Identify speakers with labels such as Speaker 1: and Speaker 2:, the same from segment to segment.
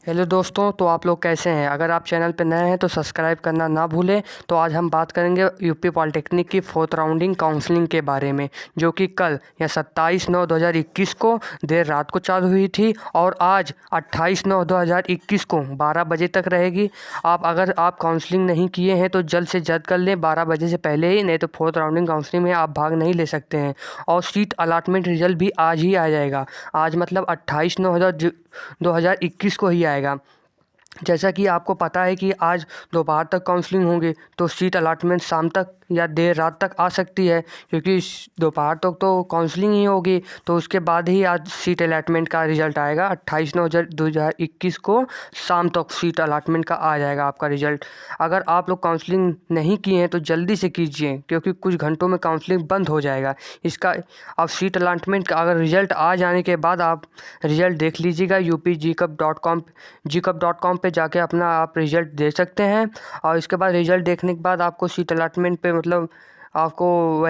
Speaker 1: Hello दोस्तों, तो आप लोग कैसे हैं। अगर आप चैनल पर नए हैं तो सब्सक्राइब करना ना भूलें। तो आज हम बात करेंगे यूपी पॉलिटेक्निक की फोर्थ राउंडिंग काउंसलिंग के बारे में, जो कि कल या 27/9/2021 को देर रात को चालू हुई थी और आज 28/9/2021 को 12 बजे तक रहेगी। अगर आप काउंसलिंग नहीं किए हैं तो जल्द से जल्द कर लें, 12 बजे से पहले ही, नहीं तो फोर्थ राउंडिंग काउंसलिंग में आप भाग नहीं ले सकते हैं। और सीट अलाटमेंट रिजल्ट भी आज ही आ जाएगा। आज मतलब 28/9/2021 को ही आएगा। जैसा कि आपको पता है कि आज दोपहर तक काउंसलिंग होंगी, तो सीट अलॉटमेंट शाम तक या देर रात तक आ सकती है, क्योंकि दोपहर तक तो काउंसलिंग ही होगी। तो उसके बाद ही आज सीट अलॉटमेंट का रिज़ल्ट आएगा। 28/9/2021 को शाम तक सीट अलॉटमेंट का आ जाएगा आपका रिज़ल्ट। अगर आप लोग काउंसलिंग नहीं किए हैं तो जल्दी से कीजिए, क्योंकि कुछ घंटों में काउंसलिंग बंद हो जाएगा इसका। अब सीट अलॉटमेंट का अगर रिज़ल्ट आ जाने के बाद आप रिज़ल्ट देख लीजिएगा, upgcup.com पे जाके अपना आप रिज़ल्ट दे सकते हैं। और इसके बाद रिज़ल्ट देखने के बाद आपको सीट अलॉटमेंट पे मतलब आपको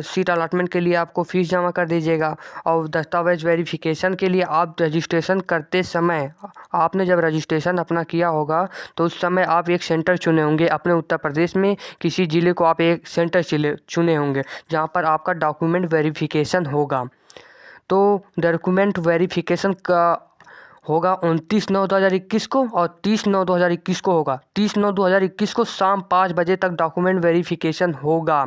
Speaker 1: सीट अलॉटमेंट के लिए आपको फ़ीस जमा कर दीजिएगा। और दस्तावेज़ वेरिफिकेशन के लिए आप रजिस्ट्रेशन करते समय, आपने जब रजिस्ट्रेशन अपना किया होगा तो उस समय आप एक सेंटर चुने होंगे अपने उत्तर प्रदेश में। किसी ज़िले को आप एक सेंटर चुने होंगे जहाँ पर आपका डॉक्यूमेंट वेरिफिकेशन होगा। तो डॉक्यूमेंट वेरिफिकेशन का होगा 29/9/2021 को और 30/9/2021 को होगा। 30/9/2021 को शाम 5 बजे तक डॉक्यूमेंट वेरिफिकेशन होगा।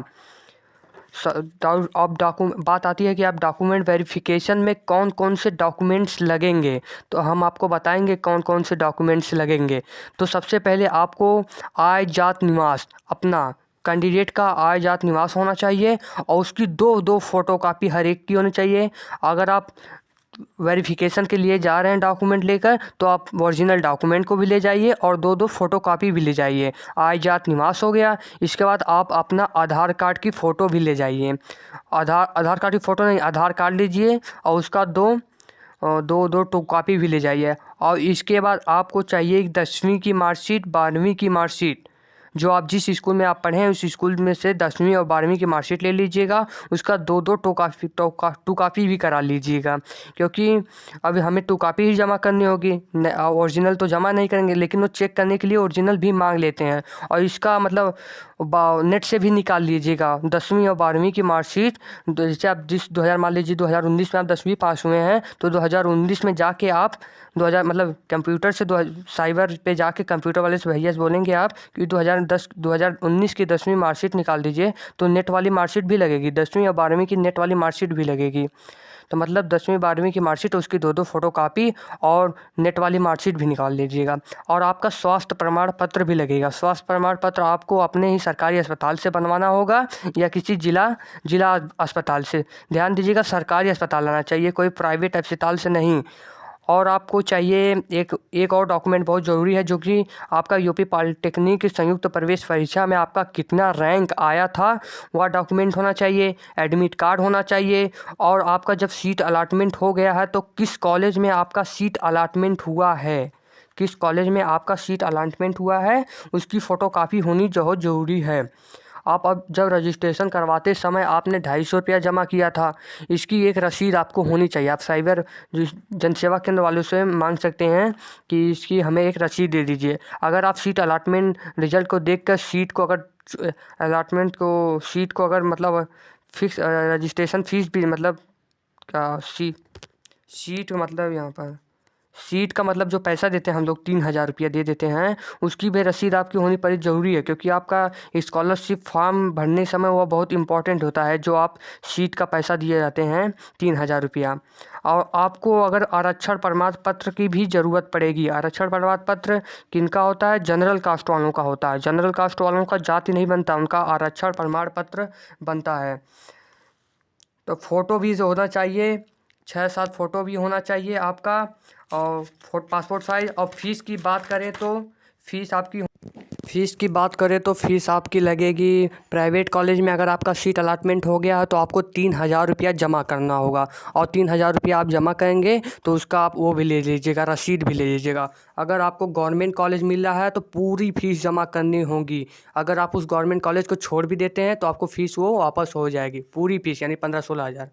Speaker 1: अब बात आती है कि आप डॉक्यूमेंट वेरिफिकेशन में कौन कौन से डॉक्यूमेंट्स लगेंगे। तो हम आपको बताएंगे कौन कौन से डॉक्यूमेंट्स लगेंगे। तो सबसे पहले आपको आय जात निवास, अपना कैंडिडेट का आय जात निवास होना चाहिए और उसकी दो फोटोकॉपी हर एक की होनी चाहिए। अगर आप वेरिफिकेशन के लिए जा रहे हैं डॉक्यूमेंट लेकर, तो आप ओरिजिनल डॉक्यूमेंट को भी ले जाइए और दो फोटोकॉपी भी ले जाइए। आय जात निवास हो गया। इसके बाद आप अपना आधार कार्ड की फ़ोटो भी ले जाइए। आधार कार्ड की फ़ोटो नहीं, आधार कार्ड लीजिए और उसका दो कॉपी भी ले जाइए। और इसके बाद आपको चाहिए 10वीं की मार्कशीट, 12वीं की मार्कशीट। जो आप जिस स्कूल में आप पढ़े हैं उस स्कूल में से 10वीं और 12वीं की मार्कशीट ले लीजिएगा। उसका दो टू कापी भी करा लीजिएगा, क्योंकि अभी हमें टू कापी ही जमा करनी होगी। ओरिजिनल तो जमा नहीं करेंगे, लेकिन वो चेक करने के लिए ओरिजिनल भी मांग लेते हैं। और इसका मतलब नेट से भी निकाल लीजिएगा 10वीं और 12वीं की मार्कशीट। जैसे आप मान लीजिए 2019 में आप 10वीं पास हुए हैं, तो 2019 में जाके आप 2000 मतलब कंप्यूटर से साइबर पे जाके कंप्यूटर वाले से भैया से बोलेंगे आप कि 2019 की 10वीं मार्कशीट निकाल दीजिए, तो नेट वाली मार्कशीट भी लगेगी। 10वीं और 12वीं की नेट वाली मार्कशीट भी लगेगी। तो मतलब 10वीं 12वीं की मार्कशीट, उसकी दो फोटोकॉपी और नेट वाली मार्कशीट भी निकाल लीजिएगा। और आपका स्वास्थ्य प्रमाण पत्र भी लगेगा। स्वास्थ्य प्रमाण पत्र आपको अपने ही सरकारी अस्पताल से बनवाना होगा या किसी जिला अस्पताल से। ध्यान दीजिएगा, सरकारी अस्पताल आना चाहिए, कोई प्राइवेट अस्पताल से नहीं। और आपको चाहिए एक और डॉक्यूमेंट बहुत ज़रूरी है, जो कि आपका यूपी पॉलिटेक्निक की संयुक्त प्रवेश परीक्षा में आपका कितना रैंक आया था, वह डॉक्यूमेंट होना चाहिए। एडमिट कार्ड होना चाहिए। और आपका जब सीट अलॉटमेंट हो गया है तो किस कॉलेज में आपका सीट अलॉटमेंट हुआ है, किस कॉलेज में आपका सीट अलॉटमेंट हुआ है, उसकी फ़ोटोकॉपी होनी बहुत ज़रूरी है। आप अब जब रजिस्ट्रेशन करवाते समय आपने 250 रुपया जमा किया था, इसकी एक रसीद आपको होनी चाहिए। आप साइबर जनसेवा केंद्र वालों से मांग सकते हैं कि इसकी हमें एक रसीद दे दीजिए। अगर आप सीट अलॉटमेंट रिजल्ट को देखकर सीट को अगर मतलब फिक्स रजिस्ट्रेशन फीस भी मतलब क्या सीट मतलब यहाँ पर सीट का मतलब जो पैसा देते हैं हम लोग 3000 रुपया दे देते हैं, उसकी भी रसीद आपकी होनी पड़ी ज़रूरी है, क्योंकि आपका स्कॉलरशिप फॉर्म भरने समय वह बहुत इंपॉर्टेंट होता है, जो आप सीट का पैसा दिए जाते हैं 3000 रुपया। और आपको अगर आरक्षण प्रमाण पत्र की भी ज़रूरत पड़ेगी। आरक्षण प्रमाण पत्र किनका होता है? जनरल कास्ट वालों का होता है। जनरल कास्ट वालों का जाति नहीं बनता, उनका आरक्षण प्रमाण पत्र बनता है। तो फ़ोटो भी होना चाहिए, 6-7 फ़ोटो भी होना चाहिए आपका, और पासपोर्ट साइज़। और फ़ीस की बात करें तो फ़ीस आपकी लगेगी। प्राइवेट कॉलेज में अगर आपका सीट अलॉटमेंट हो गया है तो आपको 3000 रुपया जमा करना होगा। और 3000 रुपया आप जमा करेंगे तो उसका आप वो भी ले लीजिएगा, रसीद भी ले लीजिएगा। अगर आपको गवर्नमेंट कॉलेज मिल रहा है तो पूरी फ़ीस जमा करनी होगी। अगर आप उस गवर्नमेंट कॉलेज को छोड़ भी देते हैं तो आपको फ़ीस वो वापस हो जाएगी, पूरी फ़ीस यानी 15-16 हज़ार।